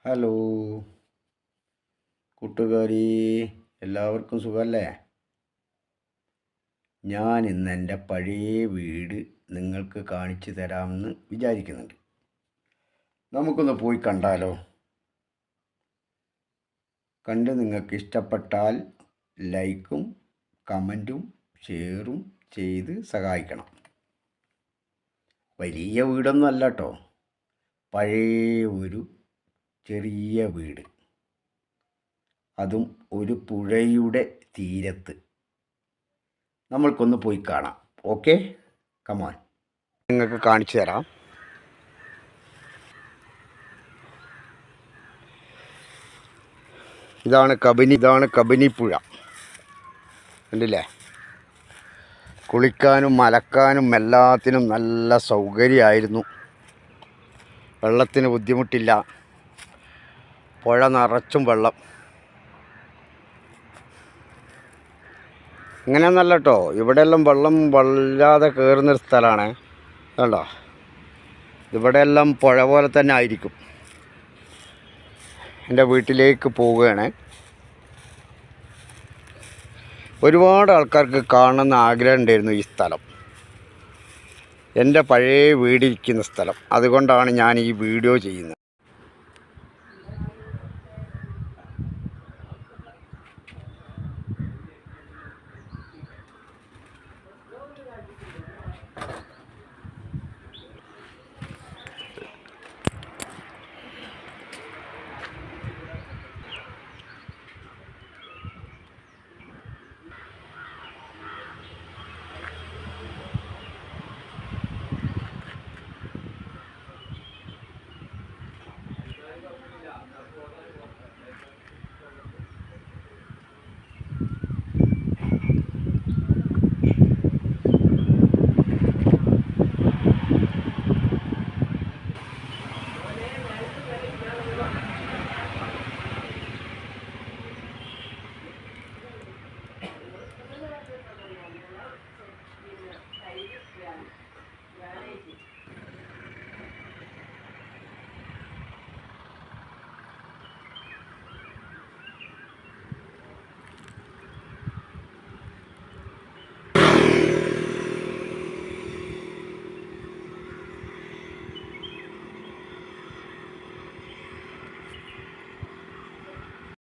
Hello കൂട്ടുകാരി, എല്ലാവർക്കും സുഖമല്ലേ? ഞാൻ ഇന്ന് എൻ്റെ പഴയ വീട് നിങ്ങൾക്ക് കാണിച്ചു തരാമെന്ന് വിചാരിക്കുന്നുണ്ട്. നമുക്കൊന്ന് പോയി കണ്ടാലോ? കണ്ട് നിങ്ങൾക്ക് ഇഷ്ടപ്പെട്ടാൽ ലൈക്കും കമൻറ്റും ഷെയറും ചെയ്ത് സഹായിക്കണം. വലിയ വീടൊന്നും അല്ല കേട്ടോ, പഴയ ഒരു ചെറിയ വീട്, അതും ഒരു പുഴയുടെ തീരത്ത്. നമ്മൾക്കൊന്ന് പോയി കാണാം. ഓക്കെ, കമോൺ, നിങ്ങൾക്ക് കാണിച്ചു തരാം. ഇതാണ് കബനി പുഴ. കണ്ടില്ലേ? കുളിക്കാനും അലക്കാനും എല്ലാത്തിനും നല്ല സൗകര്യമായിരുന്നു. വെള്ളത്തിന് ബുദ്ധിമുട്ടില്ല. പുഴ നിറച്ചും വെള്ളം. ഇങ്ങനെയൊന്നല്ല കേട്ടോ, ഇവിടെയെല്ലാം വെള്ളം വല്ലാതെ കയറുന്നൊരു സ്ഥലമാണ്. കണ്ടോ, ഇവിടെയെല്ലാം പുഴ പോലെ തന്നെ ആയിരിക്കും. എൻ്റെ വീട്ടിലേക്ക് പോവുകയാണ്. ഒരുപാട് ആൾക്കാർക്ക് കാണണമെന്ന് ആഗ്രഹം ഉണ്ടായിരുന്നു ഈ സ്ഥലം, എൻ്റെ പഴയ വീടിരിക്കുന്ന സ്ഥലം. അതുകൊണ്ടാണ് ഞാൻ ഈ വീഡിയോ ചെയ്യുന്നത്.